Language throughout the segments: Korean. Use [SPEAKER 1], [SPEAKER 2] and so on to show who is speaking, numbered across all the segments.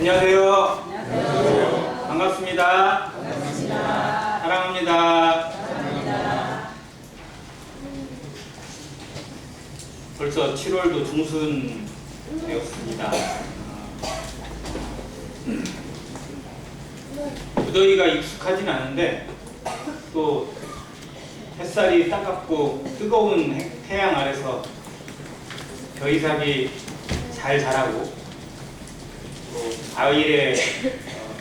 [SPEAKER 1] 안녕하세요.
[SPEAKER 2] 안녕하세요.
[SPEAKER 1] 반갑습니다.
[SPEAKER 2] 반갑습니다.
[SPEAKER 1] 사랑합니다.
[SPEAKER 2] 사랑합니다.
[SPEAKER 1] 벌써 7월도 중순 되었습니다. 무더위가 익숙하진 않은데 또 햇살이 따갑고 뜨거운 태양 아래서 겨이삭이 잘 자라고 또 과일의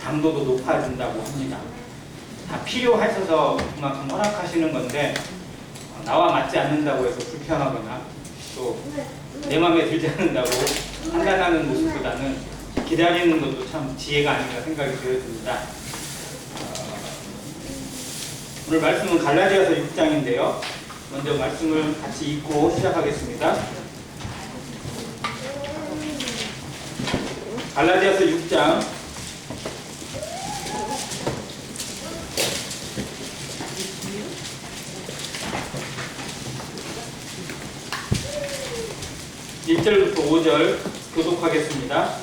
[SPEAKER 1] 당도도 높아진다고 합니다. 다 필요하셔서 그만큼 허락하시는 건데 나와 맞지 않는다고 해서 불평하거나 또 내 마음에 들지 않는다고 판단하는 모습보다는 기다리는 것도 참 지혜가 아닌가 생각이 되어집니다. 오늘 말씀은 갈라디아서 6장인데요. 먼저 말씀을 같이 읽고 시작하겠습니다. 갈라디아서 6장 1절부터 5절 교독하겠습니다.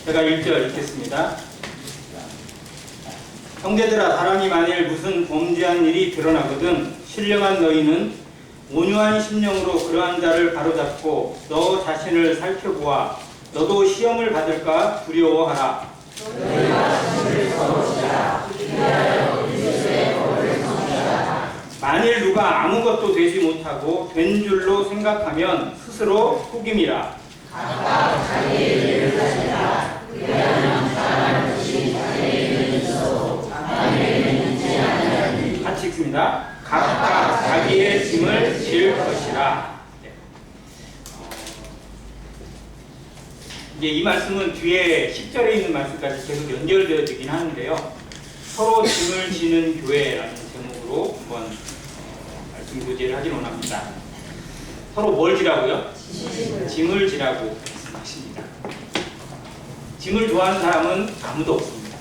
[SPEAKER 1] 제가 1절 읽겠습니다. 형제들아, 사람이 만일 무슨 범죄한 일이 드러나거든 신령한 너희는 온유한 심령으로 그러한 자를 바로잡고 너 자신을 살펴보아 너도 시험을 받을까 두려워하라. 만일 누가 아무것도 되지 못하고 된 줄로 생각하면 스스로 속임이라. 각각 자기의 일을 하시라. 같이 읽습니다. 각각 자기의 짐을 질 것이라. 이제 이 말씀은 뒤에 10절에 있는 말씀까지 계속 연결되어지긴 하는데요. 서로 짐을 지는 교회라는 제목으로 한번 말씀 교제를 하긴 원합니다. 서로 뭘 지라고요? 짐을 지라고 말씀하십니다. 짐을 좋아하는 사람은 아무도 없습니다.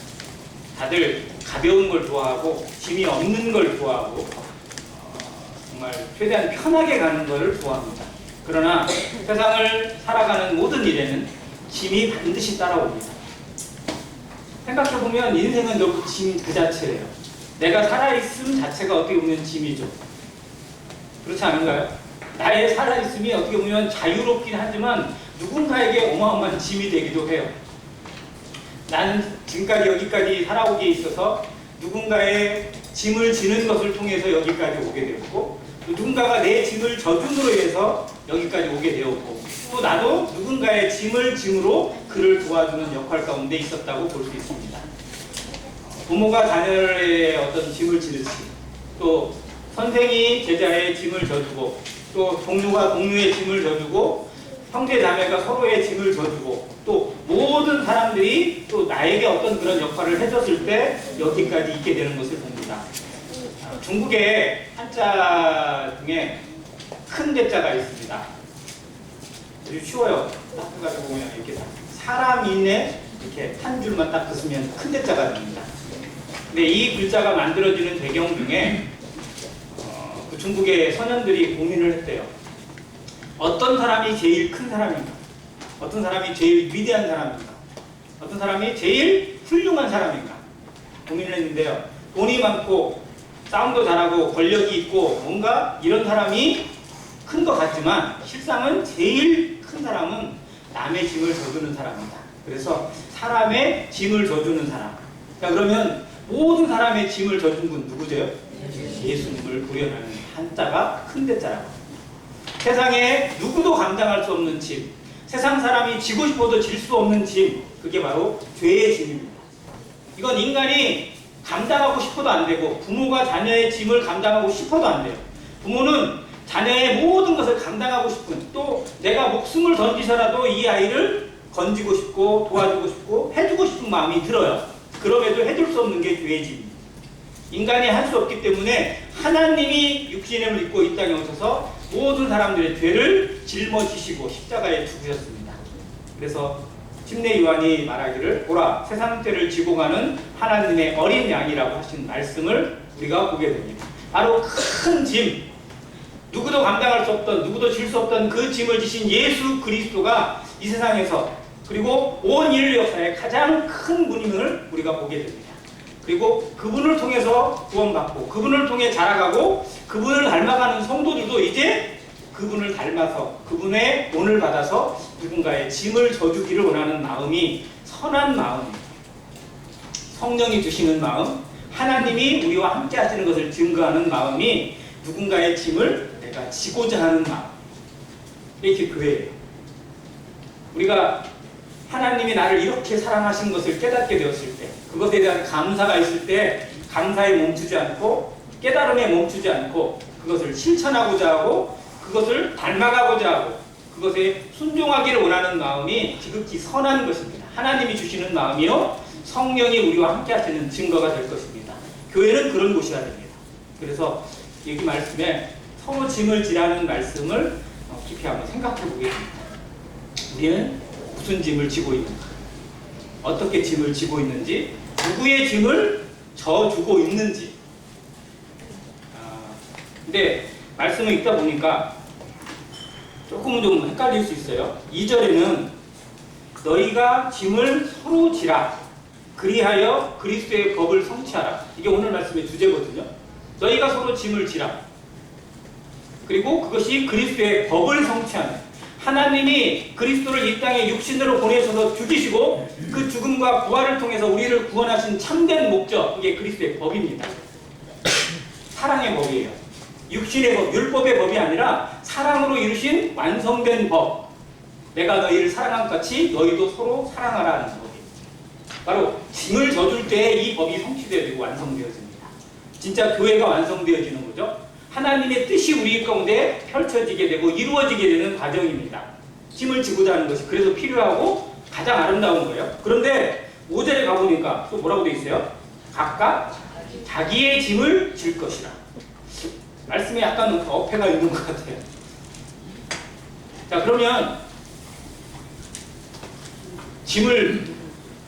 [SPEAKER 1] 다들 가벼운 걸 좋아하고 짐이 없는 걸 좋아하고 정말 최대한 편하게 가는 것을 좋아합니다. 그러나 세상을 살아가는 모든 일에는 짐이 반드시 따라옵니다. 생각해보면 인생은 결국 짐 그 자체예요. 내가 살아있음 자체가 어떻게 보면 짐이죠. 그렇지 않은가요? 나의 살아있음이 어떻게 보면 자유롭긴 하지만 누군가에게 어마어마한 짐이 되기도 해요. 나는 지금까지 여기까지 살아오기에 있어서 누군가의 짐을 지는 것을 통해서 여기까지 오게 되었고 또 누군가가 내 짐을 져줌으로 인해서 여기까지 오게 되었고 또 나도 누군가의 짐을 짐으로 그를 도와주는 역할 가운데 있었다고 볼 수 있습니다. 부모가 자녀의 어떤 짐을 지듯이 또 선생이 제자의 짐을 져주고 또 동료가 동료의 짐을 져주고 형제 자매가 서로의 짐을 져주고 또 모든 사람들이 또 나에게 어떤 그런 역할을 해줬을 때 여기까지 있게 되는 것을 봅니다. 중국의 한자 중에 큰 대자가 있습니다. 아주 쉬워요. 딱 해가지고 그냥 이렇게 사람인에 이렇게 한 줄만 딱 붙으면 큰 대자가 됩니다. 근데 이 글자가 만들어지는 배경 중에 그 중국의 선현들이 고민을 했대요. 어떤 사람이 제일 큰 사람인가? 어떤 사람이 제일 위대한 사람인가? 어떤 사람이 제일 훌륭한 사람인가? 고민을 했는데요. 돈이 많고 싸움도 잘하고 권력이 있고 뭔가 이런 사람이 큰 것 같지만 실상은 제일 큰 사람은 남의 짐을 져주는 사람입니다. 그래서 사람의 짐을 져주는 사람. 자, 그러면 모든 사람의 짐을 져준 분 누구죠? 예수님을 구현하는 한자가 큰 대자라고. 세상에 누구도 감당할 수 없는 짐, 세상 사람이 지고 싶어도 질 수 없는 짐, 그게 바로 죄의 짐입니다. 이건 인간이 감당하고 싶어도 안 되고 부모가 자녀의 짐을 감당하고 싶어도 안 돼요. 부모는 자녀의 모든 것을 감당하고 싶은 또 내가 목숨을 던지서라도 이 아이를 건지고 싶고 도와주고 싶고 해주고 싶은 마음이 들어요. 그럼에도 해줄 수 없는 게 죄의 짐입니다. 인간이 할 수 없기 때문에 하나님이 육신을 입고 이 땅에 오셔서 모든 사람들의 죄를 짊어지시고 십자가에 죽으셨습니다. 그래서 침례 요한이 말하기를 보라 세상 죄를 지고 가는 하나님의 어린 양이라고 하신 말씀을 우리가 보게 됩니다. 바로 큰 짐, 누구도 감당할 수 없던, 누구도 질 수 없던 그 짐을 지신 예수 그리스도가 이 세상에서 그리고 온 인류 역사의 가장 큰 분임을 우리가 보게 됩니다. 그리고 그분을 통해서 구원받고 그분을 통해 자라가고 그분을 닮아가는 성도들도 이제 그분을 닮아서 그분의 본을 받아서 누군가의 짐을 져주기를 원하는 마음이 선한 마음, 성령이 주시는 마음, 하나님이 우리와 함께 하시는 것을 증거하는 마음이 누군가의 짐을 내가 지고자 하는 마음. 이게 교회예요. 우리가 하나님이 나를 이렇게 사랑하신 것을 깨닫게 되었을 때, 그것에 대한 감사가 있을 때 감사에 멈추지 않고 깨달음에 멈추지 않고 그것을 실천하고자 하고 그것을 닮아가고자 하고 그것에 순종하기를 원하는 마음이 지극히 선한 것입니다. 하나님이 주시는 마음이요 성령이 우리와 함께 하시는 증거가 될 것입니다. 교회는 그런 곳이어야 됩니다. 그래서 여기 말씀에 서로 짐을 지라는 말씀을 깊이 한번 생각해 보겠습니다. 우리는 무슨 짐을 지고 있는가? 어떻게 짐을 지고 있는지? 누구의 짐을 져주고 있는지? 근데 말씀을 읽다 보니까 조금은 좀 헷갈릴 수 있어요. 2절에는 너희가 짐을 서로 지라 그리하여 그리스도의 법을 성취하라. 이게 오늘 말씀의 주제거든요. 너희가 서로 짐을 지라. 그리고 그것이 그리스도의 법을 성취하는, 하나님이 그리스도를 이 땅에 육신으로 보내셔서 죽이시고 그 죽음과 부활을 통해서 우리를 구원하신 참된 목적, 이게 그리스도의 법입니다. 사랑의 법이에요. 육신의 법, 율법의 법이 아니라 사랑으로 이루신 완성된 법. 내가 너희를 사랑한 것 같이 너희도 서로 사랑하라 하는 법입니다. 바로 짐을 져줄 때 이 법이 성취되고 완성되어집니다. 진짜 교회가 완성되어지는 거죠. 하나님의 뜻이 우리 가운데 펼쳐지게 되고 이루어지게 되는 과정입니다. 짐을 지고자 하는 것이 그래서 필요하고 가장 아름다운 거예요. 그런데 5절에 가보니까 또 뭐라고 되어 있어요? 각각 자기의 짐을 질 것이라. 말씀에 약간 어폐가 있는 것 같아요. 자, 그러면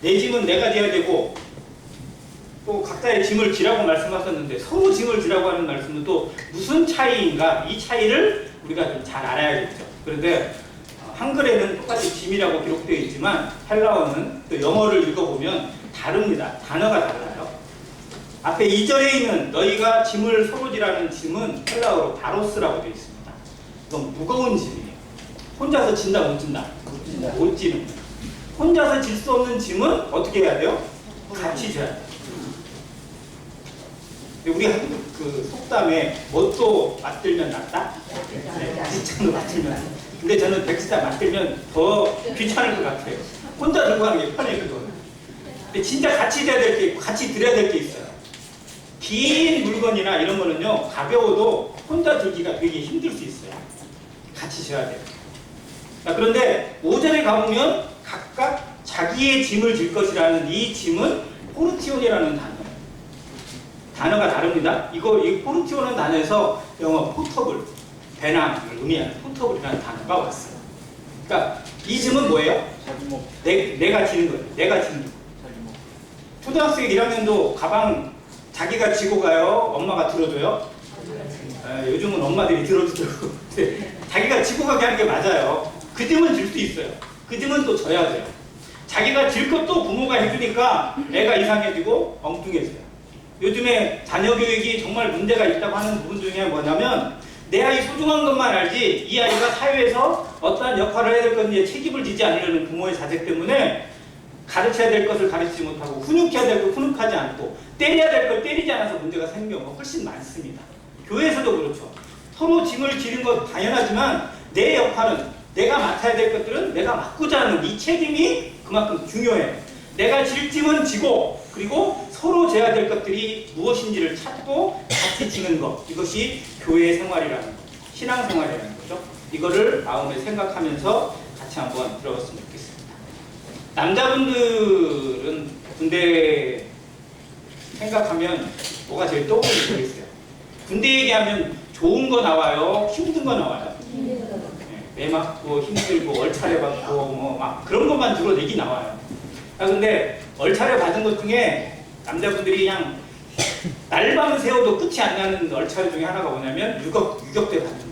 [SPEAKER 1] 내 짐은 내가 져야 되고 또 각자의 짐을 지라고 말씀하셨는데 서로 짐을 지라고 하는 말씀은 또 무슨 차이인가? 이 차이를 우리가 좀 잘 알아야겠죠. 그런데 한글에는 똑같이 짐이라고 기록되어 있지만 헬라어는 또 영어를 읽어보면 다릅니다. 단어가 달라요. 앞에 2절에 있는 너희가 짐을 서로 지라는 짐은 헬라어로 바로스라고 되어 있습니다. 이건 무거운 짐이에요. 혼자서 진다 못 진다? 못 지는 거예요. 혼자서 질 수 없는 짐은 어떻게 해야 돼요? 같이 져야 돼요. 우리 그 속담에 뭣도 맞들면 낫다? 네, 비찬 거 맞들면 낫다. 근데 저는 백스타 맞들면 더 귀찮을 것 같아요. 혼자 들고 가는 게 편해요. 근데 진짜 같이 져야 될 게 있고 같이 들어야 될 게 있어요. 긴 물건이나 이런 거는요 가벼워도 혼자 들기가 되게 힘들 수 있어요. 같이 져야 돼요. 자, 그런데 5절에 가보면 각각 자기의 짐을 질 것이라는 이 짐은 포르티온이라는 단어예요. 단어가 다릅니다. 이 포르티온은 단어에서 영어 포터블, 배낭을 의미하는 포터블이라는 단어가 왔어요. 그러니까 이 짐은 뭐예요? 내가 지는 거예요. 내가 지는 거. 초등학생 1학년도 가방 자기가 지고 가요? 엄마가 들어줘요? 요즘은 엄마들이 들어주더라고요. 자기가 지고 가게 하는 게 맞아요. 그 짐은 질 수 있어요. 그 짐은 또 져야 돼요. 자기가 질 것도 부모가 해주니까 애가 이상해지고 엉뚱해져요. 요즘에 자녀 교육이 정말 문제가 있다고 하는 부분 중에 뭐냐면 내 아이 소중한 것만 알지 이 아이가 사회에서 어떠한 역할을 해야 될 건지에 책임을 지지 않으려는 부모의 자세 때문에 가르쳐야 될 것을 가르치지 못하고 훈육해야 될 걸 훈육하지 않고 때려야 될 걸 때리지 않아서 문제가 생기는 경우가 훨씬 많습니다. 교회에서도 그렇죠. 서로 짐을 지는 것 당연하지만 내 역할은 내가 맡아야 될 것들은 내가 맡고자 하는 이 책임이 그만큼 중요해요. 내가 질 짐은 지고 그리고 서로 져야 될 것들이 무엇인지를 찾고 같이 지는 것, 이것이 교회 생활이라는 것, 신앙 생활이라는 거죠. 이거를 마음에 생각하면서 같이 한번 들어봤으면 좋겠습니다. 남자분들은 군대 생각하면 뭐가 제일 떠오르는 거 있어요? 군대 얘기하면 좋은 거 나와요? 힘든 거 나와요? 매 맞고 힘들고 얼차려 받고 뭐 막 그런 것만 주로 얘기 나와요. 근데 얼차려 받은 것 중에 남자분들이 그냥 날밤 새워도 끝이 안 나는 얼차려 중에 하나가 뭐냐면 유격대 받는 거예요.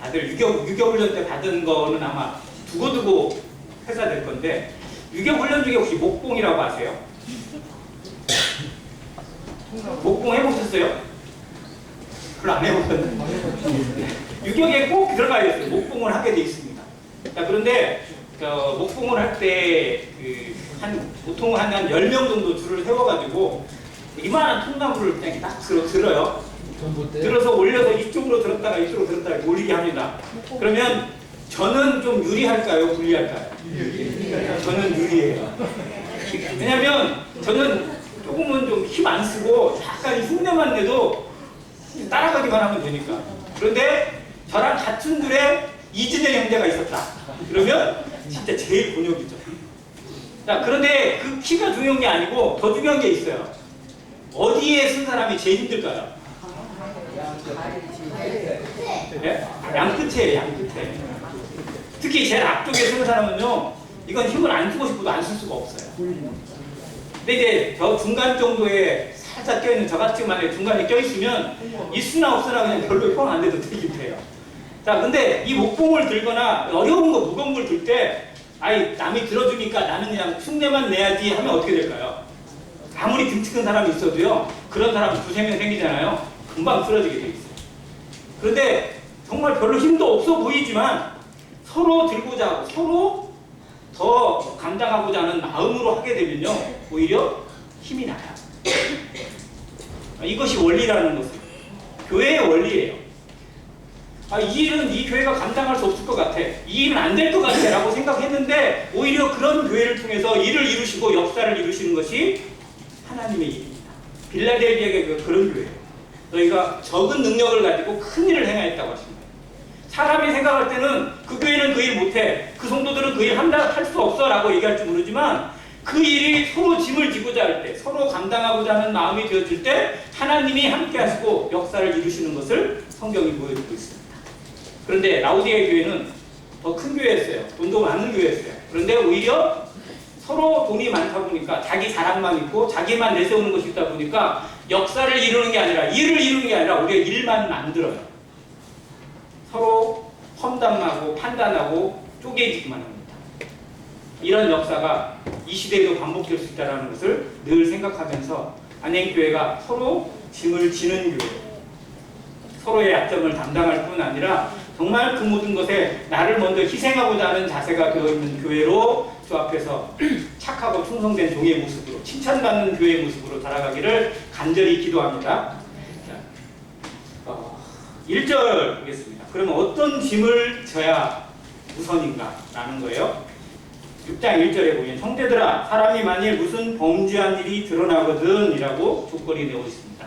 [SPEAKER 1] 다들 유격훈련 때 받은 거는 아마 두고두고 회사될 건데, 유격훈련 중에 혹시 목봉이라고 아세요? 목봉 해보셨어요? 별로 안 해보셨는데 유격에 꼭 들어가야 됐어요. 목봉을 하게 돼 있습니다. 자, 그런데 목봉을 할 때 보통 한 10명 정도 줄을 세워가지고 이만한 통나무를 그냥 이렇게 딱 들어요. 들어서 올려서 이쪽으로 들었다가 이쪽으로 들었다가 이렇게 올리게 합니다. 그러면 저는 좀 유리할까요? 불리할까요? 저는 유리해요. 왜냐면 저는 조금은 좀 힘 안 쓰고 약간 흉내만 내도 따라가기만 하면 되니까. 그런데 저랑 같은 줄에 이진영 형제가 있었다. 그러면 진짜 제일 곤욕이죠. 자, 그런데 그 키가 중요한 게 아니고 더 중요한 게 있어요. 어디에 쓴 사람이 제일 힘들까요? 네? 양끝이에요, 양끝에. 특히 제일 앞쪽에 쓰는 사람은요, 이건 힘을 안 주고 싶어도 안 쓸 수가 없어요. 근데 이제 저 중간 정도에 살짝 껴있는, 저같이 만약에 중간에 껴있으면 있으나 없으나 그냥 별로 형 안 돼도 되긴 돼요. 자, 근데 이 목봉을 들거나 어려운 거, 무거운 걸 들 때, 아이, 남이 들어주니까 나는 그냥 흉내만 내야지 하면 어떻게 될까요? 아무리 등치 큰 사람이 있어도요, 그런 사람 두세 명 생기잖아요. 금방 쓰러지게 돼 있어요. 그런데 정말 별로 힘도 없어 보이지만 서로 들고자 하고 서로 더 감당하고자 하는 마음으로 하게 되면요, 오히려 힘이 나요. 이것이 원리라는 것은 교회의 원리예요. 이 일은 이 교회가 감당할 수 없을 것 같아, 이 일은 안 될 것 같아 라고 생각했는데 오히려 그런 교회를 통해서 일을 이루시고 역사를 이루시는 것이 하나님의 일입니다. 빌라델비아가 그런 교회예요. 너희가 적은 능력을 가지고 큰 일을 행하였다고 하십니다. 사람이 생각할 때는 그 교회는 그 일 못해, 그 성도들은 그 일 할 수 없어 라고 얘기할지 모르지만 그 일이 서로 짐을 지고자 할 때, 서로 감당하고자 하는 마음이 되어질 때 하나님이 함께 하시고 역사를 이루시는 것을 성경이 보여주고 있습니다. 그런데 라우디아 교회는 더 큰 교회였어요. 돈도 많은 교회였어요. 그런데 오히려 서로 돈이 많다 보니까 자기 자랑만 있고 자기만 내세우는 것이 있다 보니까 역사를 이루는 게 아니라, 일을 이루는 게 아니라 우리가 일만 만들어요. 서로 험담하고 판단하고 쪼개지기만 합니다. 이런 역사가 이 시대에도 반복될 수 있다는 것을 늘 생각하면서 안행교회가 서로 짐을 지는 교회, 서로의 약점을 담당할 뿐 아니라 정말 그 모든 것에 나를 먼저 희생하고자 하는 자세가 되어있는 교회로 주 앞에서 착하고 충성된 종의 모습으로, 칭찬받는 교회의 모습으로 자라가기를 간절히 기도합니다. 1절 보겠습니다. 그러면 어떤 짐을 져야 우선인가? 라는 거예요. 6장 1절에 보면 형제들아, 사람이 만일 무슨 범죄한 일이 드러나거든 이라고 조건이 되어 있습니다.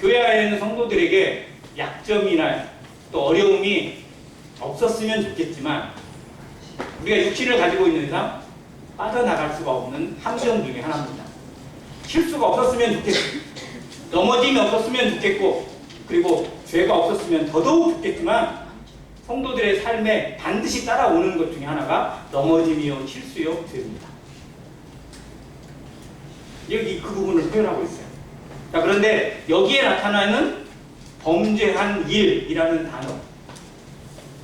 [SPEAKER 1] 교회 안에 있는 성도들에게 약점이나 또 어려움이 없었으면 좋겠지만 우리가 육신을 가지고 있는 이상 빠져나갈 수가 없는 함정 중에 하나입니다. 실수가 없었으면 좋겠고, 넘어짐이 없었으면 좋겠고, 그리고 죄가 없었으면 더더욱 좋겠지만 성도들의 삶에 반드시 따라오는 것 중에 하나가 넘어짐이요, 실수요, 죄입니다. 여기 그 부분을 표현하고 있어요. 자, 그런데 여기에 나타나는 범죄한 일이라는 단어,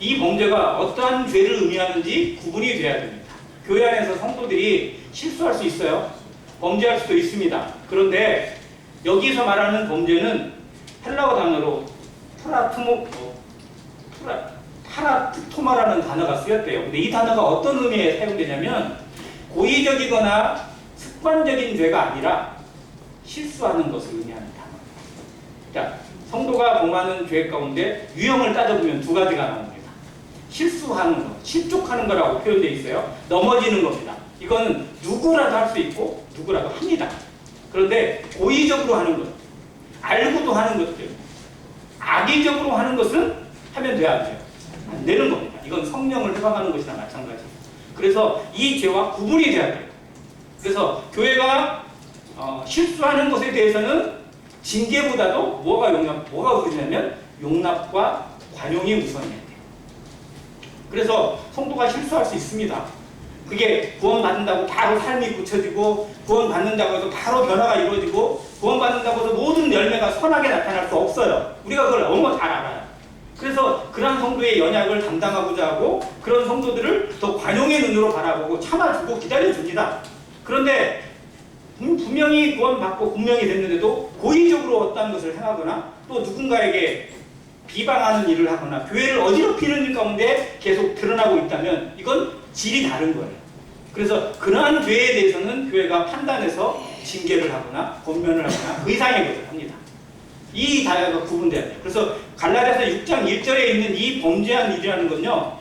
[SPEAKER 1] 이 범죄가 어떠한 죄를 의미하는지 구분이 돼야 됩니다. 교회 안에서 성도들이 실수할 수 있어요. 범죄할 수도 있습니다. 그런데 여기서 말하는 범죄는 헬라어 단어로 파라토마라는 단어가 쓰였대요. 근데 이 단어가 어떤 의미에 사용되냐면 고의적이거나 습관적인 죄가 아니라 실수하는 것을 의미하는 단어입니다. 자, 성도가 범하는 죄 가운데 유형을 따져보면 두 가지가 나옵니다. 실수하는 것, 실족하는 거라고 표현되어 있어요. 넘어지는 겁니다. 이거는 누구라도 할 수 있고 누구라도 합니다. 그런데 고의적으로 하는 것, 알고도 하는 것들, 악의적으로 하는 것은 하면 돼야 돼요. 안 되는 겁니다. 이건 성령을 해방하는 것이나 마찬가지예요. 그래서 이 죄와 구분이 돼야 돼요. 그래서 교회가 실수하는 것에 대해서는 징계보다도 뭐가 우선이냐면 용납과 관용이 우선이에요. 그래서 성도가 실수할 수 있습니다. 그 그게 구원받는다고 바로 삶이 고쳐지고 구원받는다고 해서 바로 변화가 이루어지고 구원받는다고 해서 모든 열매가 선하게 나타날 수 없어요. 우리가 그걸 너무 잘 알아요. 그래서 그러한 성도의 연약을 담당하고자 하고 그런 성도들을 더 관용의 눈으로 바라보고 참아주고 기다려줍니다. 그런데 분명히 구원받고 분명히 됐는데도 고의적으로 어떤 것을 행하거나 또 누군가에게 비방하는 일을 하거나 교회를 어지럽히는 일 가운데 계속 드러나고 있다면 이건 질이 다른 거예요. 그래서 그러한 죄에 대해서는 교회가 판단해서 징계를 하거나 권면을 하거나 그 이상의 것을 합니다. 이 다야가 구분돼야 돼요. 그래서 갈라디아서 6장 1절에 있는 이 범죄한 일이라는 건요,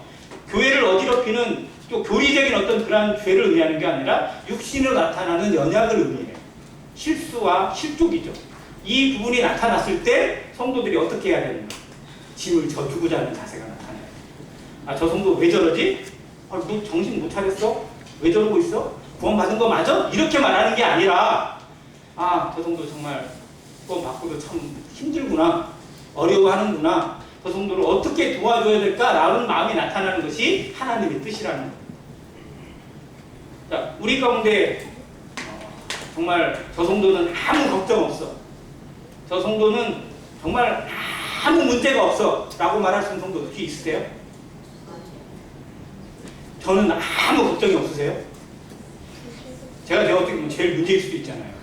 [SPEAKER 1] 교회를 어지럽히는 또 교리적인 어떤 그러한 죄를 의미하는 게 아니라 육신으로 나타나는 연약을 의미해요. 실수와 실족이죠. 이 부분이 나타났을 때 성도들이 어떻게 해야 되는가? 짐을 져주고자 하는 자세가 나타나요. 아, 저 성도 왜 저러지? 아, 너 정신 못 차렸어? 왜 저러고 있어? 구원받은 거 맞아? 이렇게 말하는 게 아니라, 아, 저 성도 정말 구원받고도 참 힘들구나, 어려워하는구나, 저 성도를 어떻게 도와줘야 될까라는 마음이 나타나는 것이 하나님의 뜻이라는 거예요. 자, 우리 가운데 정말 저 성도는 아무 걱정 없어, 저 성도는 정말 아무 문제가 없어 라고 말할 수 있는 성도 혹시 있으세요? 저는 아무 걱정이 없으세요? 제가 어떻게 보면 제일 문제일 수도 있잖아요.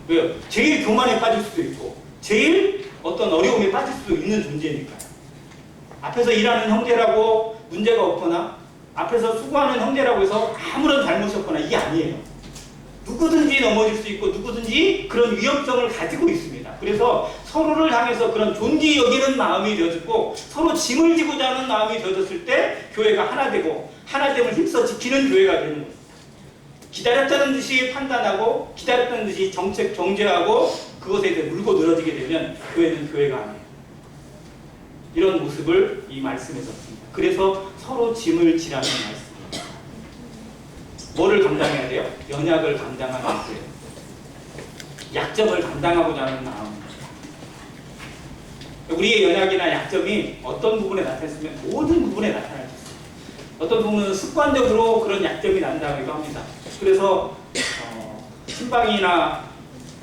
[SPEAKER 1] 왜요? 제일 교만에 빠질 수도 있고 제일 어떤 어려움에 빠질 수도 있는 존재니까요. 앞에서 일하는 형제라고 문제가 없거나 앞에서 수고하는 형제라고 해서 아무런 잘못이 없거나 이게 아니에요. 누구든지 넘어질 수 있고 누구든지 그런 위험성을 가지고 있습니다. 그래서 서로를 향해서 그런 존귀 여기는 마음이 되어졌고 서로 짐을 지고자 하는 마음이 되어졌을 때 교회가 하나 되고 하나됨을 힘써 지키는 교회가 되는 겁니다. 기다렸다는 듯이 판단하고 기다렸다는 듯이 정책 정죄하고 그것에 대해 물고 늘어지게 되면 교회는 교회가 아니에요. 이런 모습을 이 말씀에서 씁니다. 그래서 서로 짐을 지라는 말씀입니다. 뭐를 감당해야 돼요? 연약을 감당하는 거예요. 약점을 감당하고자 하는 마음입니다. 우리의 연약이나 약점이 어떤 부분에 나타났으면 모든 부분에 나타날 수 있어요. 어떤 부분은 습관적으로 그런 약점이 난다고 합니다. 그래서 신방이나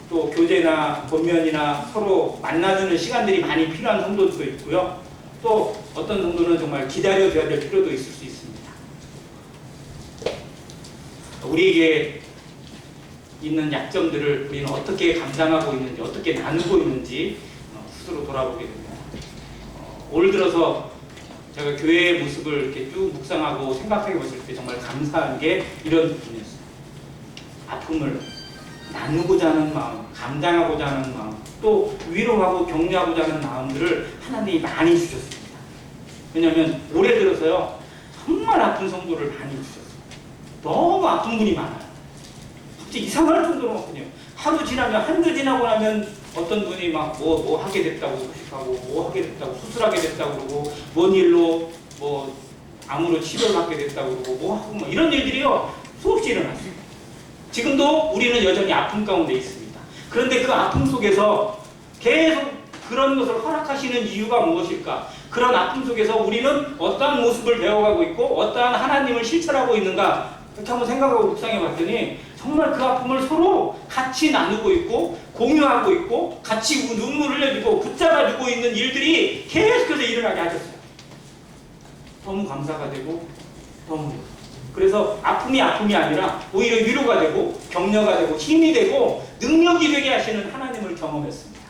[SPEAKER 1] 또 교제나 권면이나 서로 만나주는 시간들이 많이 필요한 성도도 있고요. 또 어떤 성도는 정말 기다려줘야 될 필요도 있을 수 있습니다. 우리에게 있는 약점들을 우리는 어떻게 감당하고 있는지, 어떻게 나누고 있는지 스스로 돌아보게 됩니다. 올 들어서 제가 교회의 모습을 이렇게 쭉 묵상하고 생각해 봤을 때 정말 감사한 게 이런 부분이었어요. 아픔을 나누고자 하는 마음, 감당하고자 하는 마음, 또 위로하고 격려하고자 하는 마음들을 하나님이 많이 주셨습니다. 왜냐하면 올해 들어서요, 정말 아픈 성도를 많이 주셨어요. 너무 아픈 분이 많아요. 갑자기 이상할 정도로 많거든요. 하루 지나면, 한 주 지나고 나면 어떤 분이 막 뭐 하게 됐다고 소식하고, 뭐 하게 됐다고, 수술하게 됐다고 그러고, 뭔 일로 뭐 암으로 치료받게 됐다고 그러고, 뭐 하고 뭐 이런 일들이요, 수없이 일어났어요. 지금도 우리는 여전히 아픔 가운데 있습니다. 그런데 그 아픔 속에서 계속 그런 것을 허락하시는 이유가 무엇일까? 그런 아픔 속에서 우리는 어떠한 모습을 배워가고 있고 어떠한 하나님을 실천하고 있는가? 그렇게 한번 생각하고 묵상해 봤더니 정말 그 아픔을 서로 같이 나누고 있고 공유하고 있고 같이 눈물을 흘려주고 붙잡아주고 있는 일들이 계속해서 일어나게 하셨어요. 너무 감사가 되고 너무 그래서 아픔이 아니라 오히려 위로가 되고 격려가 되고 힘이 되고 능력이 되게 하시는 하나님을 경험했습니다.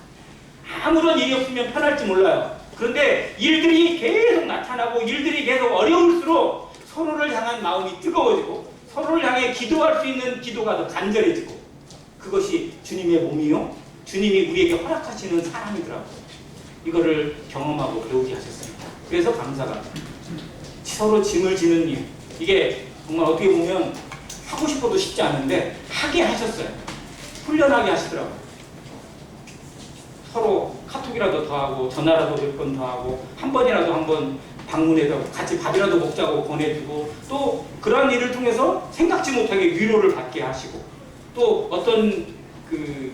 [SPEAKER 1] 아무런 일이 없으면 편할지 몰라요. 그런데 일들이 계속 나타나고 일들이 계속 어려울수록 서로를 향한 마음이 뜨거워지고 서로를 향해 기도할 수 있는 기도가 더 간절해지고 그것이 주님의 몸이요 주님이 우리에게 허락하시는 사랑이더라고요. 이거를 경험하고 배우게 하셨습니다. 그래서 감사가 서로 짐을 지는 일, 이게 정말 어떻게 보면 하고 싶어도 쉽지 않은데 하게 하셨어요. 훈련하게 하시더라고요. 서로 카톡이라도 더 하고 전화라도 몇 번 더 하고 한 번이라도 한번 방문해서 같이 밥이라도 먹자고 보내주고 또 그러한 일을 통해서 생각지 못하게 위로를 받게 하시고 또 어떤 그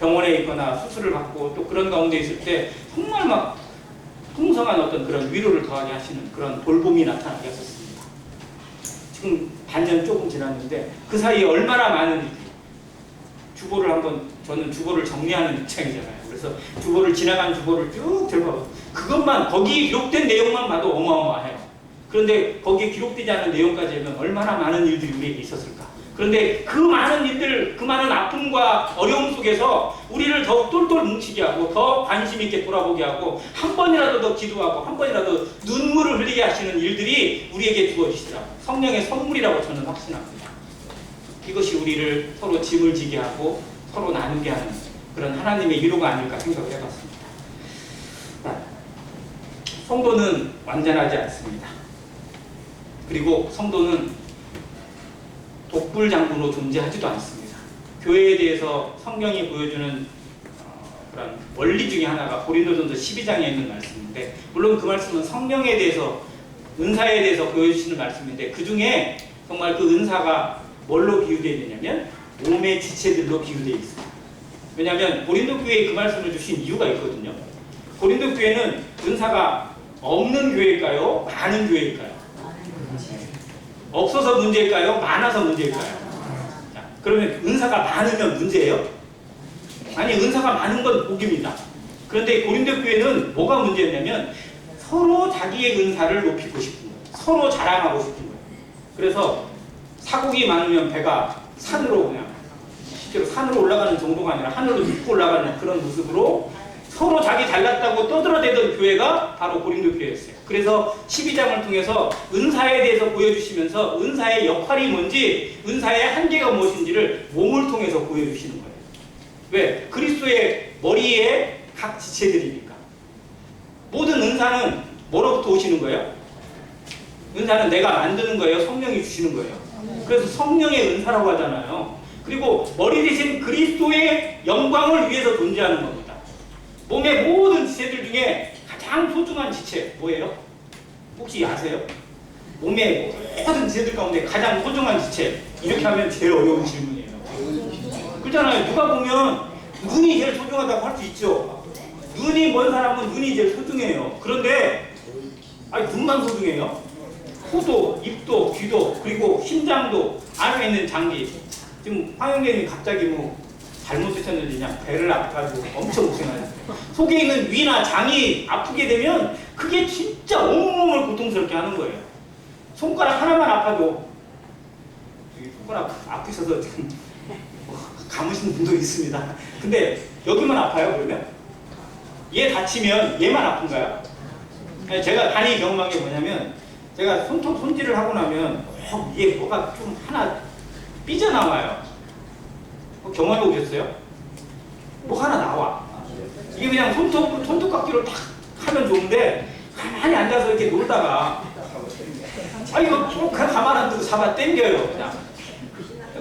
[SPEAKER 1] 병원에 있거나 수술을 받고 또 그런 가운데 있을 때 정말 막 풍성한 어떤 그런 위로를 더하게 하시는 그런 돌봄이 나타나게 하셨습니다. 지금 반년 조금 지났는데 그 사이에 얼마나 많은 일이 주보를 한번 저는 주보를 정리하는 입장이잖아요. 그래서 주보를 지나간 주보를 쭉 들어봐 그것만 거기에 기록된 내용만 봐도 어마어마해요. 그런데 거기에 기록되지 않은 내용까지 하면 얼마나 많은 일들이 우리에게 있었을까. 그런데 그 많은 일들, 그 많은 아픔과 어려움 속에서 우리를 더욱 똘똘 뭉치게 하고 더 관심 있게 돌아보게 하고 한 번이라도 더 기도하고 한 번이라도 눈물을 흘리게 하시는 일들이 우리에게 주어지시더라고요. 성령의 선물이라고 저는 확신합니다. 이것이 우리를 서로 짐을 지게 하고 서로 나누게 하는 그런 하나님의 위로가 아닐까 생각을 해봤습니다. 성도는 완전하지 않습니다. 그리고 성도는 독불장군으로 존재하지도 않습니다. 교회에 대해서 성경이 보여주는 그런 원리 중에 하나가 고린도전서 12장에 있는 말씀인데 물론 그 말씀은 성령에 대해서 은사에 대해서 보여주시는 말씀인데 그 중에 정말 그 은사가 뭘로 비유되어 있느냐면 몸의 지체들로 비유되어 있습니다. 왜냐하면 고린도 교회에 그 말씀을 주신 이유가 있거든요. 고린도 교회는 은사가 없는 교회일까요? 많은 교회일까요? 없어서 문제일까요? 많아서 문제일까요? 자, 그러면 은사가 많으면 문제예요? 아니, 은사가 많은 건 복입니다. 그런데 고린도 교회는 뭐가 문제였냐면 서로 자기의 은사를 높이고 싶은 거예요. 서로 자랑하고 싶은 거예요. 그래서 사국이 많으면 배가 산으로 그냥 실제로 산으로 올라가는 정도가 아니라 하늘로 눕고 올라가는 그런 모습으로 서로 자기 잘났다고 떠들어대던 교회가 바로 고린도 교회였어요. 그래서 12장을 통해서 은사에 대해서 보여주시면서 은사의 역할이 뭔지, 은사의 한계가 무엇인지를 몸을 통해서 보여주시는 거예요. 왜? 그리스도의 머리에 각 지체들이니까. 모든 은사는 뭐로부터 오시는 거예요? 은사는 내가 만드는 거예요? 성령이 주시는 거예요? 그래서 성령의 은사라고 하잖아요. 그리고 머리 대신 그리스도의 영광을 위해서 존재하는 겁니다. 몸의 모든 지체들 중에 가장 소중한 지체 뭐예요? 혹시 아세요? 몸의 모든 지체들 가운데 가장 소중한 지체 이렇게 하면 제일 어려운 질문이에요. 그렇잖아요. 누가 보면 눈이 제일 소중하다고 할 수 있죠. 눈이 먼 사람은 눈이 제일 소중해요. 그런데 아니 눈만 소중해요? 코도, 입도, 귀도, 그리고 심장도, 안에 있는 장기. 지금 황영경이 갑자기 뭐 잘못 드셨는지 그냥 배를 아파가지고 엄청 고생하셨어요. 속에 있는 위나 장이 아프게 되면 그게 진짜 온몸을 고통스럽게 하는 거예요. 손가락 하나만 아파도 손가락 아프셔서 지금 감으신 분도 있습니다. 근데 여기만 아파요 그러면? 얘 다치면 얘만 아픈가요? 제가 많이 경험한 게 뭐냐면 제가 손질을 하고 나면 얘 뭐가 좀 하나 삐져나와요. 경험해 보셨어요? 뭐 하나 나와. 이게 그냥 손톱깎이로 탁 하면 좋은데 가만히 앉아서 이렇게 놀다가 이거 쭉 가만 안 두고 잡아 당겨요 그냥.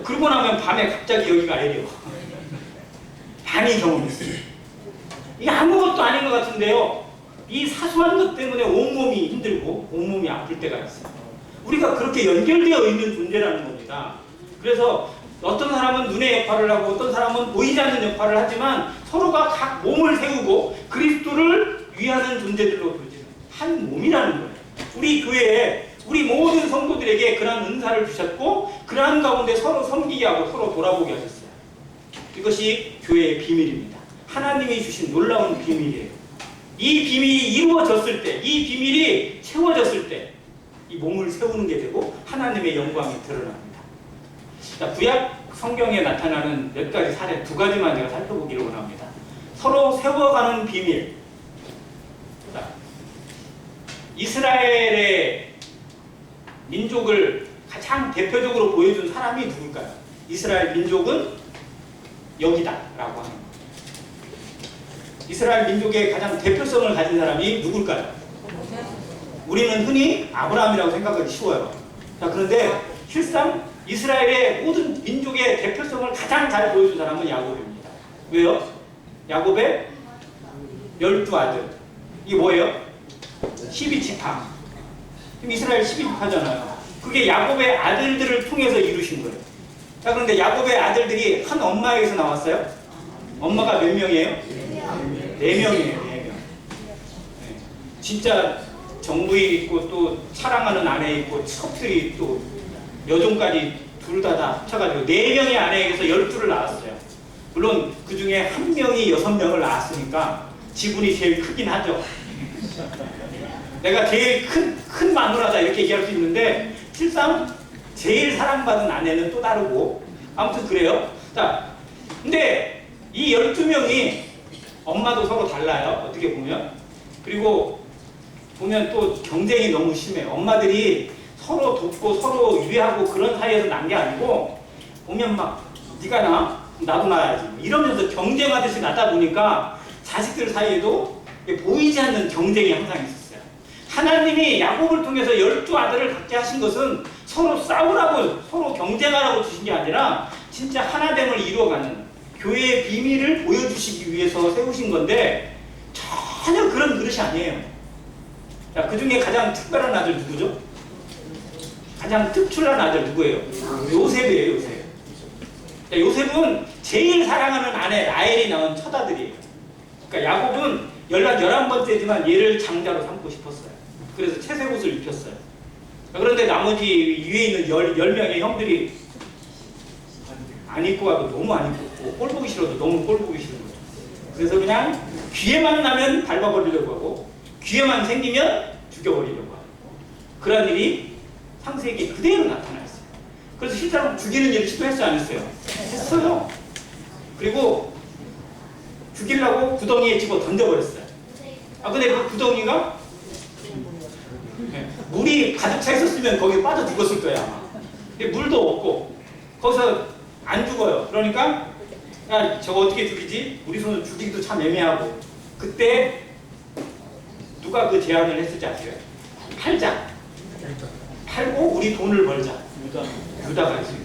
[SPEAKER 1] 그러고 나면 밤에 갑자기 여기가 애려. 많이 경험했어요. 이게 아무것도 아닌 것 같은데요. 이 사소한 것 때문에 온몸이 힘들고 온몸이 아플 때가 있어요. 우리가 그렇게 연결되어 있는 존재라는 겁니다. 그래서 어떤 사람은 눈의 역할을 하고 어떤 사람은 보이지 않는 역할을 하지만 서로가 각 몸을 세우고 그리스도를 위하는 존재들로 보여지는 한 몸이라는 거예요. 우리 교회에 우리 모든 성도들에게 그러한 은사를 주셨고 그러한 가운데 서로 섬기게 하고 서로 돌아보게 하셨어요. 이것이 교회의 비밀입니다. 하나님이 주신 놀라운 비밀이에요. 이 비밀이 이루어졌을 때, 이 비밀이 채워졌을 때 이 몸을 세우는 게 되고 하나님의 영광이 드러납니다. 자, 구약 성경에 나타나는 몇 가지 사례, 두 가지만 제가 살펴보기로 원합니다. 서로 세워가는 비밀. 자, 이스라엘의 민족을 가장 대표적으로 보여준 사람이 누굴까요? 이스라엘 민족은 여기다라고 하는 거예요. 이스라엘 민족의 가장 대표성을 가진 사람이 누굴까요? 우리는 흔히 아브라함이라고 생각하기 쉬워요. 자, 그런데 실상 이스라엘의 모든 민족의 대표성을 가장 잘 보여준 사람은 야곱입니다. 왜요? 야곱의 12아들. 이게 뭐예요? 12지파. 지금 이스라엘 12지파잖아요. 그게 야곱의 아들들을 통해서 이루신 거예요. 자, 그런데 야곱의 아들들이 한 엄마에게서 나왔어요? 엄마가 몇 명이에요? 4명이에요. 4명. 네. 진짜 정부에 있고 또 사랑하는 아내 있고 첩들이 또 여종까지 둘 다 합쳐가지고 4명의 아내에게서 12를 낳았어요. 물론 그 중에 한 명이 6명을 낳았으니까 지분이 제일 크긴 하죠. 내가 제일 큰 마누라다 이렇게 얘기할 수 있는데 실상 제일 사랑받은 아내는 또 다르고 아무튼 그래요. 자, 근데 이 12명이 엄마도 서로 달라요. 어떻게 보면. 그리고 보면 또 경쟁이 너무 심해요. 엄마들이 서로 돕고 서로 유해하고 그런 사이에서 난 게 아니고 보면 막 네가 나? 나도 나야지 이러면서 경쟁하듯이 나다 보니까 자식들 사이에도 보이지 않는 경쟁이 항상 있었어요. 하나님이 야곱을 통해서 12아들을 갖게 하신 것은 서로 싸우라고 서로 경쟁하라고 주신 게 아니라 진짜 하나됨을 이루어가는 교회의 비밀을 보여주시기 위해서 세우신 건데 전혀 그런 그릇이 아니에요. 자, 그 중에 가장 특별한 아들 누구죠? 가장 특출난 아들 누구예요? 요셉이에요. 요셉. 자, 요셉은 제일 사랑하는 아내 라헬이 낳은 첫 아들이에요. 그러니까 야곱은 11번째지만 얘를 장자로 삼고 싶었어요. 그래서 채색 옷을 입혔어요. 그런데 나머지 위에 있는 10명의 형들이 안 입고 가도 너무 안 입고 꼴 보기 싫어도 너무 꼴 보기 싫은 거죠. 그래서 그냥 기회만 나면 밟아버리려고 하고 기회만 생기면 죽여버리려고 하고 그런 일이 창세기에 그대로 나타났어요. 그래서 실제로 죽이는 일을 시도했어요? 안 했어요? 했어요. 그리고 죽이려고 구덩이에 집어 던져버렸어요. 근데 그 구덩이가 물이 가득 차 있었으면 거기에 빠져 죽었을 거야 아마. 근데 물도 없고 거기서 안 죽어요. 그러니까 야 저거 어떻게 죽이지? 우리 손으로 죽이기도 참 애매하고 그때 누가 그 제안을 했을지 아세요? 팔자. 팔고 우리 돈을 벌자. 유다가 있어요.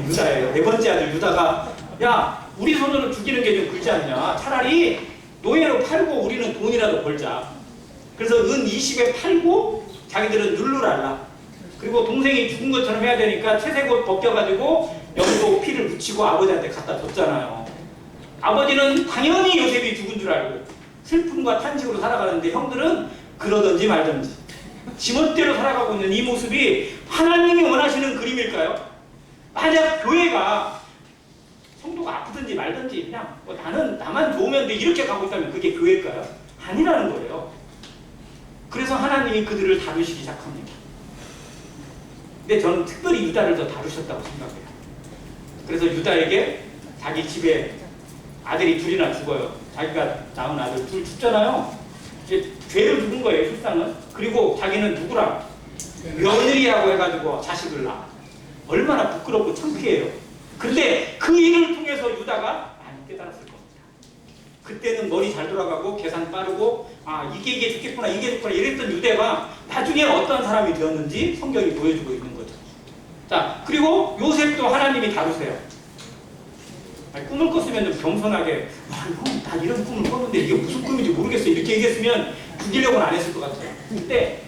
[SPEAKER 1] 유다예요. 4번째 아들 유다가 야 우리 손으로 죽이는 게 좀 그렇지 않냐. 차라리 노예로 팔고 우리는 돈이라도 벌자. 그래서 은 20에 팔고 자기들은 눌러를 알라. 그리고 동생이 죽은 것처럼 해야 되니까 채색옷 벗겨가지고 여기도 피를 묻히고 아버지한테 갖다 줬잖아요. 아버지는 당연히 요셉이 죽은 줄 알고 슬픔과 탄식으로 살아가는데 형들은 그러든지 말든지 지멋대로 살아가고 있는 이 모습이 하나님이 원하시는 그림일까요? 만약 교회가 성도가 아프든지 말든지 그냥 나만 좋으면 돼 이렇게 가고 있다면 그게 교회일까요? 아니라는 거예요. 그래서 하나님이 그들을 다루시기 시작합니다. 근데 저는 특별히 유다를 더 다루셨다고 생각해요. 그래서 유다에게 자기 집에 아들이 둘이나 죽어요. 자기가 낳은 아들 둘 죽잖아요. 이제 죄를 죽은 거예요, 실상은. 그리고 자기는 누구랑? 며느리라고 해가지고 자식을 낳아. 얼마나 부끄럽고 창피해요. 근데 그 일을 통해서 유다가 많이 깨달았을 겁니다. 그때는 머리 잘 돌아가고 계산 빠르고 이게 좋겠구나 이게 좋구나 이랬던 유대가 나중에 어떤 사람이 되었는지 성경이 보여주고 있는 거죠. 자, 그리고 요셉도 하나님이 다루세요. 꿈을 꿨으면 좀 겸손하게 형, 나 이런 꿈을 꿨는데 이게 무슨 꿈인지 모르겠어 이렇게 얘기했으면 죽이려고는 안 했을 것 같아요. 근데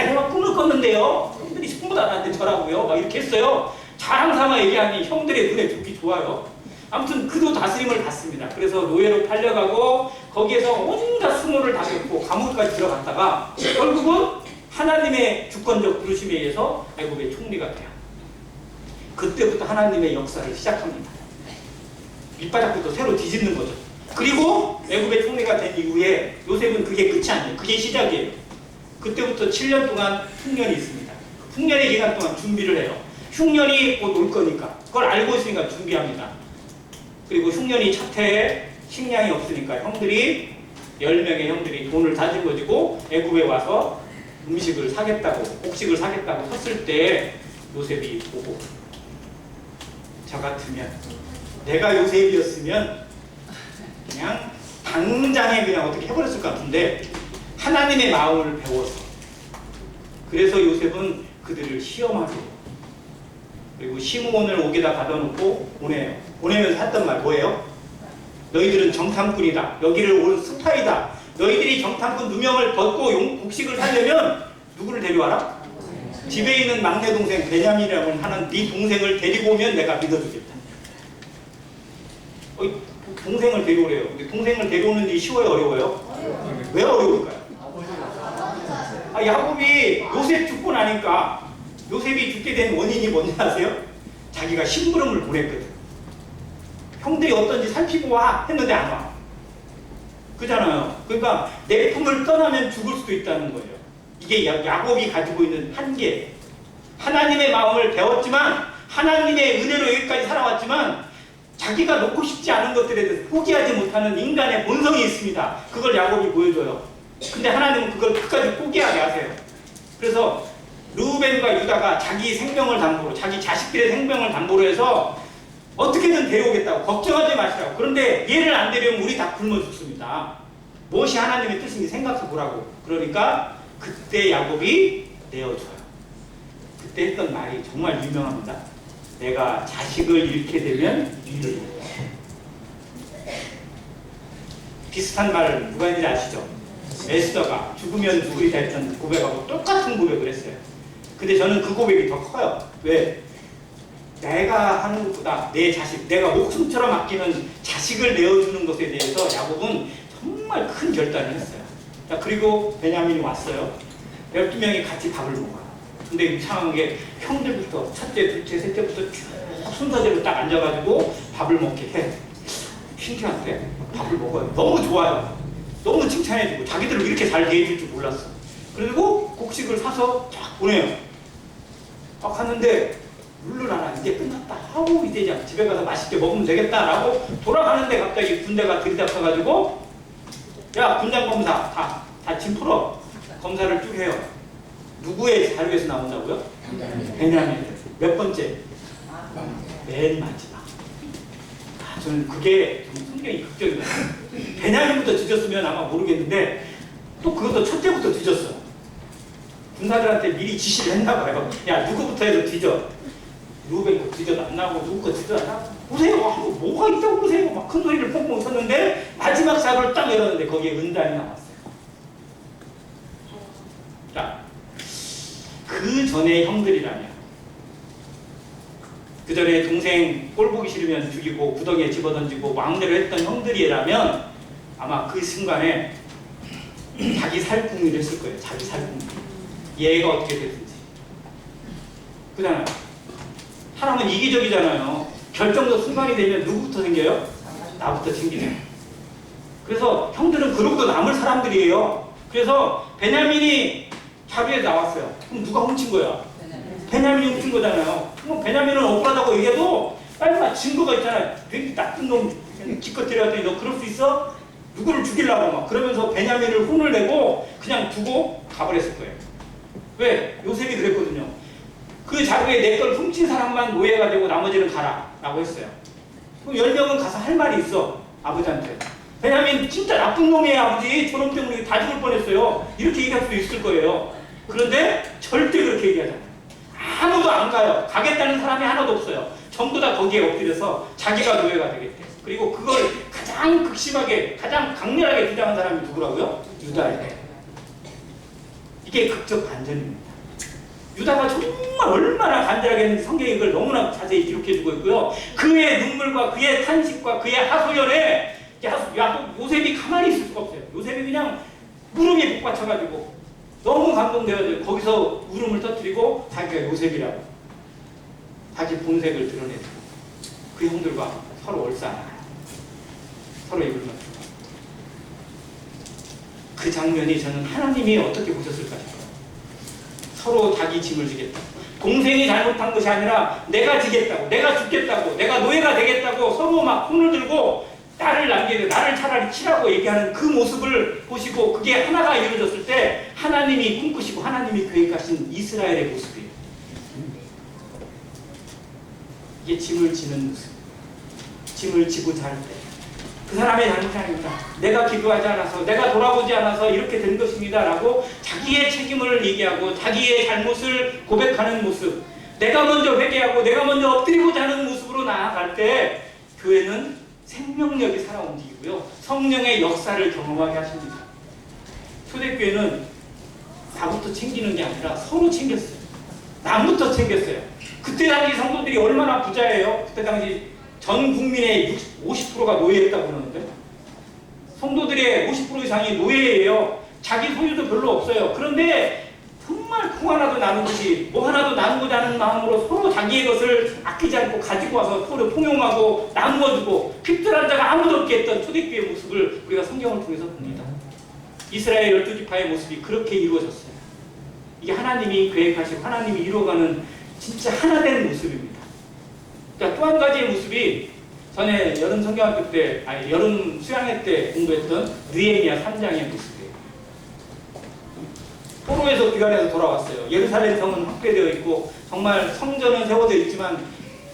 [SPEAKER 1] 내가 꿈을 꿨는데요 형들이 꿈보다 나한테 저라고요 막 이렇게 했어요. 자랑삼아 얘기하니 형들의 눈에 좋기 좋아요. 아무튼 그도 다스림을 받습니다. 그래서 노예로 팔려가고 거기에서 온갖 수모를 당했고 감옥까지 들어갔다가 결국은 하나님의 주권적 부르심에 의해서 애굽의 총리가 돼요. 그때부터 하나님의 역사를 시작합니다. 밑바닥부터 새로 뒤집는 거죠. 그리고 애굽의 총리가 된 이후에 요셉은 그게 끝이 아니에요. 그게 시작이에요. 그때부터 7년 동안 흉년이 있습니다. 흉년의 기간 동안 준비를 해요. 흉년이 곧 올 거니까 그걸 알고 있으니까 준비합니다. 그리고 흉년이 첫 해에 식량이 없으니까 형들이 10명의 형들이 돈을 다 짊어지고 애굽에 와서 음식을 사겠다고 곡식을 사겠다고 섰을 때 요셉이 보고 저 같으면 내가 요셉이었으면 그냥 당장에 그냥 어떻게 해버렸을 것 같은데 하나님의 마음을 배워서 그래서 요셉은 그들을 시험하고 그리고 시므온을 옥에다 가둬놓고 보내요. 보내면서 했던 말 뭐예요? 너희들은 정탐꾼이다. 여기를 온 스파이다. 너희들이 정탐꾼 누명을 벗고 곡식을 사려면 누구를 데려와라? 집에 있는 막내 동생 베냐민이라고 하는 네 동생을 데리고 오면 내가 믿어주겠다. 동생을 데려오래요. 근데 동생을 데려오는 일이 쉬워요? 어려워요? 왜 어려울까요? 야곱이 요셉 죽고 나니까 요셉이 죽게 된 원인이 뭔지 아세요? 자기가 심부름을 보냈거든. 형들이 어떤지 살피고 와 했는데 안 와. 그잖아요. 그러니까 내 품을 떠나면 죽을 수도 있다는 거예요. 이게 야곱이 가지고 있는 한계. 하나님의 마음을 배웠지만, 하나님의 은혜로 여기까지 살아왔지만, 자기가 놓고 싶지 않은 것들에 대해서 포기하지 못하는 인간의 본성이 있습니다. 그걸 야곱이 보여줘요. 근데 하나님은 그걸 끝까지 포기하게 하세요. 그래서 르우벤과 유다가 자기 생명을 담보로, 자기 자식들의 생명을 담보로 해서 어떻게든 데려오겠다고, 걱정하지 마시라고. 그런데 얘를 안 데려오면 우리 다 굶어 죽습니다. 무엇이 하나님의 뜻인지 생각해 보라고. 그러니까 그때 야곱이 내어줘요. 그때 했던 말이 정말 유명합니다. 내가 자식을 잃게 되면 위를 잃어. 비슷한 말을 누가 했는지 아시죠? 에스더가 죽으면 죽으리다 했던 고백하고 똑같은 고백을 했어요. 근데 저는 그 고백이 더 커요. 왜? 내가 하는 것보다 내 자식, 내가 목숨처럼 아끼는 자식을 내어주는 것에 대해서 야곱은 정말 큰 결단을 했어요. 자, 그리고 베냐민이 왔어요. 12명이 같이 밥을 먹어요. 근데 이상한 게 형들부터 첫째, 둘째, 셋째부터 쭉 순서대로 딱 앉아가지고 밥을 먹게 해. 신기한데? 밥을 먹어요. 너무 좋아요. 너무 칭찬해주고 자기들을 이렇게 잘 대해줄 줄 몰랐어. 그리고 곡식을 사서 쫙 보내요. 딱 갔는데 룰루라라 이제 끝났다. 아우 이제 집에 가서 맛있게 먹으면 되겠다라고 돌아가는데 갑자기 군대가 들이닥쳐가지고 야 군장 검사 다 짐 풀어. 검사를 쭉 해요. 누구의 자료에서 나온다고요? 베냐민. 몇 번째? 맨 마지막. 저는 그게 성경이 극적이에요. 베냐민부터 뒤졌으면 아마 모르겠는데 또 그것도 첫째부터 뒤졌어. 군사들한테 미리 지시를 했나 봐요. 야 누구부터 해도 뒤져. 루벤 거 뒤져도 안 나오고 누구 거 뒤져도 안 나오고 보세요. 뭐가 있다고 그러세요. 막 큰 소리를 펑펑 쳤는데 마지막 자료를 딱 열었는데 거기에 은단이 나왔어요. 자, 그 전에 형들이라면, 그 전에 동생 꼴 보기 싫으면 죽이고 구덩이에 집어던지고 왕대로 했던 형들이라면 아마 그 순간에 자기 살궁리를 했을 거예요. 자기 살궁리. 얘가 어떻게 되든지. 그잖아요. 사람은 이기적이잖아요. 결정적 순간이 되면 누구부터 생겨요? 나부터 생기잖아요. 그래서 형들은 그러고도 남을 사람들이에요. 그래서 베냐민이 자료에 나왔어요. 그럼 누가 훔친 거야? 베냐민이 훔친 거잖아요. 그럼 베냐민은 억울하다고 얘기해도 빨리 증거가 있잖아요. 되게 나쁜 놈 기껏 데려왔더니 너 그럴 수 있어? 누구를 죽이려고 막 그러면서 베냐민을 혼을 내고 그냥 두고 가버렸을 거예요. 왜? 요셉이 그랬거든요. 그 자료에 내 걸 훔친 사람만 노예가 되고 나머지는 가라 라고 했어요. 그럼 10명은 가서 할 말이 있어. 아버지한테. 베냐민 진짜 나쁜 놈이에요 아버지. 저놈 때문에 다 죽을 뻔했어요. 이렇게 얘기할 수도 있을 거예요. 그런데 절대 그렇게 얘기하잖아요. 아무도 안 가요. 가겠다는 사람이 하나도 없어요. 전부 다 거기에 엎드려서 자기가 노예가 되겠대. 그리고 그걸 가장 극심하게, 가장 강렬하게 주장한 사람이 누구라고요? 유다예요. 이게 극적 반전입니다. 유다가 정말 얼마나 간절하게 했는지 성경이 그걸 너무나 자세히 기록해주고 있고요. 그의 눈물과 그의 탄식과 그의 하소연에 요셉이 가만히 있을 수가 없어요. 요셉이 그냥 무릎에 복받쳐가지고 너무 감동되어서 거기서 울음을 터뜨리고 자기가 요셉이라고 자기 본색을 드러내고 그 형들과 서로 얼싸안아요. 서로 입을 맞추고. 그 장면이 저는 하나님이 어떻게 보셨을까 싶어요. 서로 자기 짐을 지겠다. 동생이 잘못한 것이 아니라 내가 지겠다고, 내가 죽겠다고, 내가 노예가 되겠다고 서로 막 손을 들고 나를 남기고 나를 차라리 치라고 얘기하는 그 모습을 보시고 그게 하나가 이루어졌을 때 하나님이 꿈꾸시고 하나님이 계획하신 이스라엘의 모습이에요. 이게 짐을 지는 모습. 짐을 지고자 할 때 그 사람의 잘못이 아닙니다. 내가 기도하지 않아서, 내가 돌아보지 않아서 이렇게 된 것입니다 라고 자기의 책임을 얘기하고 자기의 잘못을 고백하는 모습, 내가 먼저 회개하고 내가 먼저 엎드리고자 하는 모습으로 나아갈 때 교회는 생명력이 살아 움직이고요. 성령의 역사를 경험하게 하십니다. 초대교회는 나부터 챙기는 게 아니라 서로 챙겼어요. 남부터 챙겼어요. 그때 당시 성도들이 얼마나 부자예요. 그때 당시 전 국민의 50%가 노예였다고 그러는데 성도들의 50% 이상이 노예예요. 자기 소유도 별로 없어요. 그런데 정말 정말 콩 하나도 나누듯이 뭐 하나도 나누고자 하는 마음으로 서로 자기의 것을 아끼지 않고 가지고 와서 서로 통용하고 나누어주고 핍절한 자가 아무도 없게 했던 초대교회의 모습을 우리가 성경을 통해서 봅니다. 이스라엘 12지파의 모습이 그렇게 이루어졌어요. 이게 하나님이 계획하시고 하나님이 이루어가는 진짜 하나된 모습입니다. 그러니까 또 한 가지의 모습이 전에 여름 성경학교 때, 여름 수양회 때 공부했던 느헤미야 3장의 모습이에요. 포로에서 귀환해서 돌아왔어요. 예루살렘 성은 확대되어 있고 정말 성전은 세워져 있지만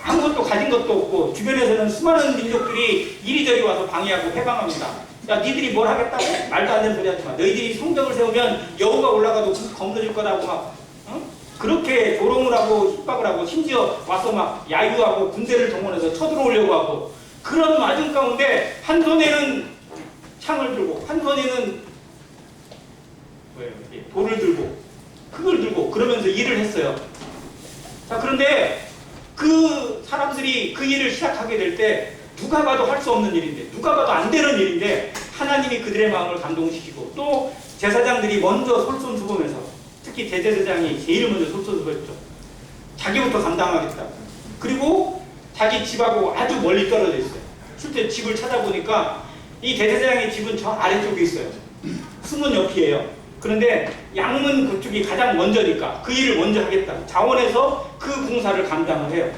[SPEAKER 1] 아무것도 가진 것도 없고 주변에서는 수많은 민족들이 이리저리 와서 방해하고 해방합니다. 야, 니들이 뭘 하겠다고? 말도 안 되는 소리 하지 마. 너희들이 성벽을 세우면 여우가 올라가도 겁내줄 거라고 막 그렇게 조롱을 하고 협박을 하고 심지어 와서 막 야유하고 군대를 동원해서 쳐들어오려고 하고 그런 와중 가운데 한 손에는 창을 들고 한 손에는 돌을 들고 그걸 들고 그러면서 일을 했어요. 자, 그런데 그 사람들이 그 일을 시작하게 될 때 누가 봐도 할 수 없는 일인데 누가 봐도 안 되는 일인데 하나님이 그들의 마음을 감동시키고 또 제사장들이 먼저 솔선수범해서 특히 대제사장이 제일 먼저 솔선수범했죠. 자기부터 감당하겠다. 그리고 자기 집하고 아주 멀리 떨어져 있어요. 실제 집을 찾아보니까 이 대제사장의 집은 저 아래쪽에 있어요. 수문 옆이에요. 그런데 양문 그쪽이 가장 먼저니까 그 일을 먼저 하겠다. 자원해서 그 공사를 감당을 해요.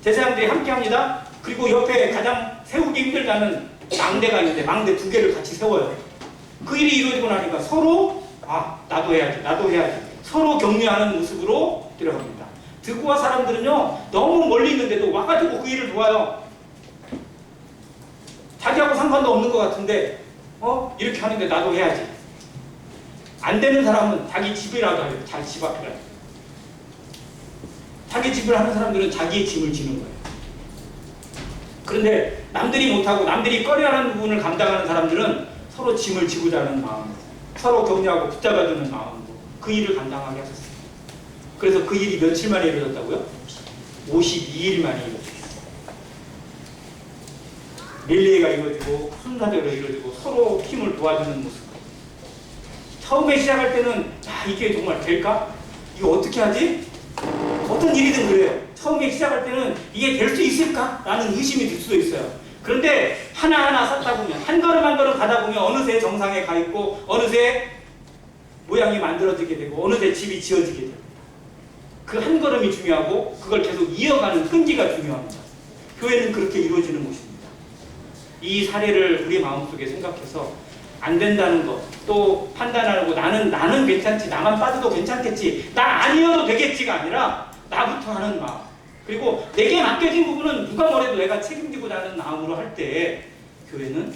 [SPEAKER 1] 제사장들이 함께 합니다. 그리고 옆에 가장 세우기 힘들다는 망대가 있는데 망대 2개를 같이 세워요. 그 일이 이루어지고 나니까 서로 나도 해야지 서로 격려하는 모습으로 들어갑니다. 드고와 사람들은요 너무 멀리 있는데도 와가지고 그 일을 도와요. 자기하고 상관도 없는 것 같은데 이렇게 하는데 나도 해야지. 안 되는 사람은 자기 집이라도 해요. 자기 집 앞이라도. 자기 집을 하는 사람들은 자기의 짐을 지는 거예요. 그런데 남들이 못하고 남들이 꺼려하는 부분을 감당하는 사람들은 서로 짐을 지고자 하는 마음으로 서로 격려하고 붙잡아주는 마음으로 그 일을 감당하게 하셨어요. 그래서 그 일이 며칠 만에 이루어졌다고요? 52일 만에 이루어졌어요. 릴레이가 이루어지고 순서대로 이루어지고 서로 힘을 도와주는 모습. 처음에 시작할 때는 이게 정말 될까? 이거 어떻게 하지? 어떤 일이든 그래요. 처음에 시작할 때는 이게 될 수 있을까? 라는 의심이 들 수도 있어요. 그런데 하나하나 쌓다 보면 한 걸음 한 걸음 가다 보면 어느새 정상에 가 있고 어느새 모양이 만들어지게 되고 어느새 집이 지어지게 됩니다. 그 한 걸음이 중요하고 그걸 계속 이어가는 끈기가 중요합니다. 교회는 그렇게 이루어지는 곳입니다. 이 사례를 우리 마음속에 생각해서 안 된다는 것, 또 판단하고 나는 괜찮지, 나만 빠져도 괜찮겠지, 나 아니어도 되겠지가 아니라 나부터 하는 마음. 그리고 내게 맡겨진 부분은 누가 뭐래도 내가 책임지고자 하는 마음으로 할 때 교회는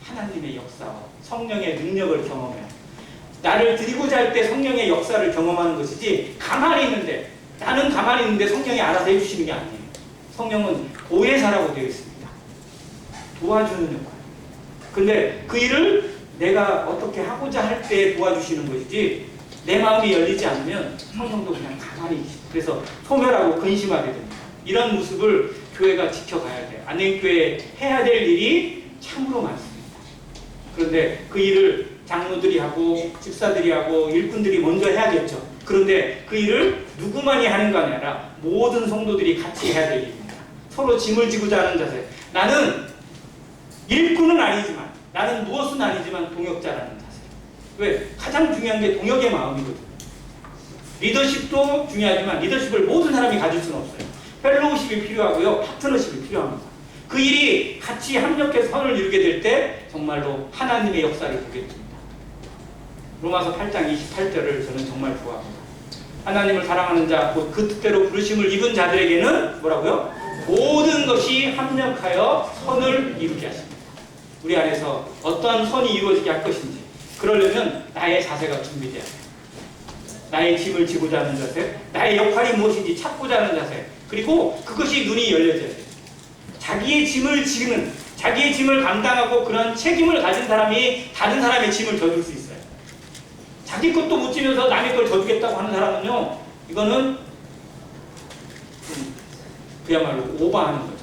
[SPEAKER 1] 하나님의 역사와 성령의 능력을 경험해요. 나를 드리고자 할 때 성령의 역사를 경험하는 것이지 가만히 있는데 나는 가만히 있는데 성령이 알아서 해주시는 게 아니에요. 성령은 보혜사라고 되어 있습니다. 도와주는 역할. 근데 그 일을 내가 어떻게 하고자 할 때 도와주시는 것이지 내 마음이 열리지 않으면 성령도 그냥 가만히 계시죠. 그래서 소멸하고 근심하게 됩니다. 이런 모습을 교회가 지켜가야 돼요. 안행교회에 해야 될 일이 참으로 많습니다. 그런데 그 일을 장로들이 하고 집사들이 하고 일꾼들이 먼저 해야겠죠. 그런데 그 일을 누구만이 하는 거 아니라 모든 성도들이 같이 해야 될 일입니다. 서로 짐을 지고자 하는 자세. 나는 일꾼은 아니지만 나는 무엇은 아니지만 동역자라는 자세. 왜? 가장 중요한 게 동역의 마음이거든요. 리더십도 중요하지만 리더십을 모든 사람이 가질 수는 없어요. 펠로우십이 필요하고요. 파트너십이 필요합니다. 그 일이 같이 합력해서 선을 이루게 될 때 정말로 하나님의 역사를 보게 됩니다. 로마서 8장 28절을 저는 정말 좋아합니다. 하나님을 사랑하는 자, 곧 그 뜻대로 부르심을 입은 자들에게는 뭐라고요? 모든 것이 합력하여 선을 이루게 하십니다. 우리 안에서 어떠한 선이 이루어지게 할 것인지 그러려면 나의 자세가 준비돼야 돼요. 나의 짐을 지고자 하는 자세, 나의 역할이 무엇인지 찾고자 하는 자세, 그리고 그것이 눈이 열려져야 돼요. 자기의 짐을 지는, 자기의 짐을 감당하고 그런 책임을 가진 사람이 다른 사람의 짐을 져줄 수 있어요. 자기 것도 못 지면서 남의 걸 져주겠다고 하는 사람은요, 이거는 그야말로 오버하는 거죠.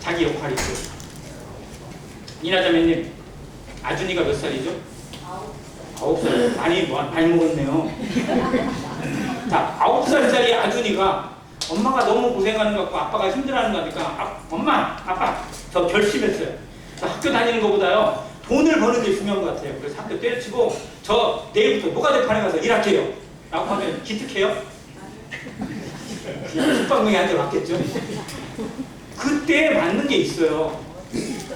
[SPEAKER 1] 자기 역할이 있어요. 이나자매님, 아준이가 몇 살이죠? 9살 많이 먹었네요. 자, 9살짜리 아준이가 엄마가 너무 고생하는 것 같고 아빠가 힘들어하는 거 같으니까 엄마, 아빠 저 결심했어요. 저 학교 다니는 것보다요 돈을 버는 게 중요한 것 같아요. 그래서 학교 때려치고 저 내일부터 모가대판에 가서 일할게요 라고 하면 기특해요? 그냥 숙박명이 한 대 맞겠죠? 그때 맞는 게 있어요.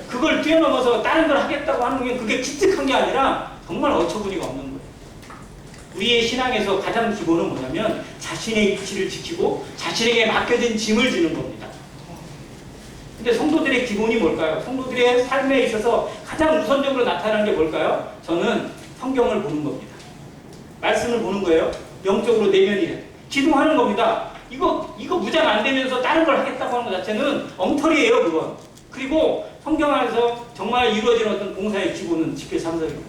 [SPEAKER 1] 그걸 뛰어넘어서 다른 걸 하겠다고 하는 게 그게 기특한 게 아니라 정말 어처구니가 없는 거예요. 우리의 신앙에서 가장 기본은 뭐냐면 자신의 위치를 지키고 자신에게 맡겨진 짐을 지는 겁니다. 근데 성도들의 기본이 뭘까요? 성도들의 삶에 있어서 가장 우선적으로 나타나는 게 뭘까요? 저는 성경을 보는 겁니다. 말씀을 보는 거예요. 영적으로 내면이래. 기도하는 겁니다. 이거 무장 안 되면서 다른 걸 하겠다고 하는 것 자체는 엉터리예요, 그건. 그리고 성경 안에서 정말 이루어지는 어떤 봉사의 기본은 집회 참석입니다.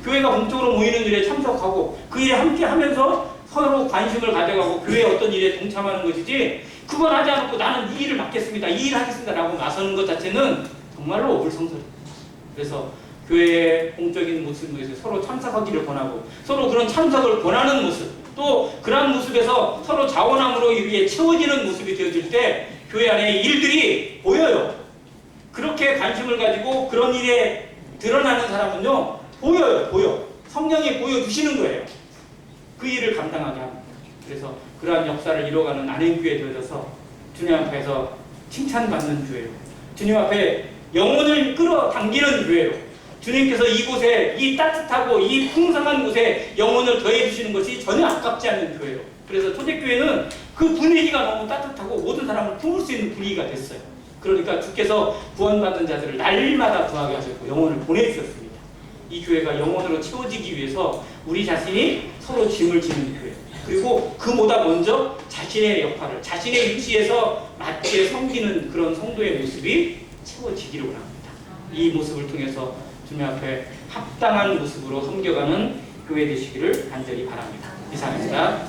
[SPEAKER 1] 교회가 공적으로 모이는 일에 참석하고 그 일에 함께 하면서 서로 관심을 가져가고 교회의 어떤 일에 동참하는 것이지 그건 하지 않고 나는 이 일을 맡겠습니다. 이 일을 하겠습니다. 라고 나서는 것 자체는 정말로 어불성설입니다. 그래서 교회의 공적인 모습에서 서로 참석하기를 권하고 서로 그런 참석을 권하는 모습 또 그러한 모습에서 서로 자원함으로 이게 채워지는 모습이 되어질 때 교회 안에 일들이 보여요. 그렇게 관심을 가지고 그런 일에 드러나는 사람은요 보여. 성령이 보여주시는 거예요. 그 일을 감당하게 합니다. 그래서 그러한 역사를 이뤄가는 안행교회 되어져서 주님 앞에서 칭찬받는 교회로 주님 앞에 영혼을 끌어당기는 교회로 주님께서 이곳에 이 따뜻하고 이 풍성한 곳에 영혼을 더해 주시는 것이 전혀 아깝지 않는 교회로 그래서 초대교회는 그 분위기가 너무 따뜻하고 모든 사람을 품을 수 있는 분위기가 됐어요. 그러니까 주께서 구원받은 자들을 날마다 구하게 하셨고 영혼을 보내주셨습니다. 이 교회가 영혼으로 채워지기 위해서 우리 자신이 서로 짐을 지는 교회 그리고 그보다 먼저 자신의 역할을 자신의 위치에서 맞게 섬기는 그런 성도의 모습이 채워지기를 원합니다. 이 모습을 통해서 주님 앞에 합당한 모습으로 섬겨가는 교회 되시기를 간절히 바랍니다. 이상입니다.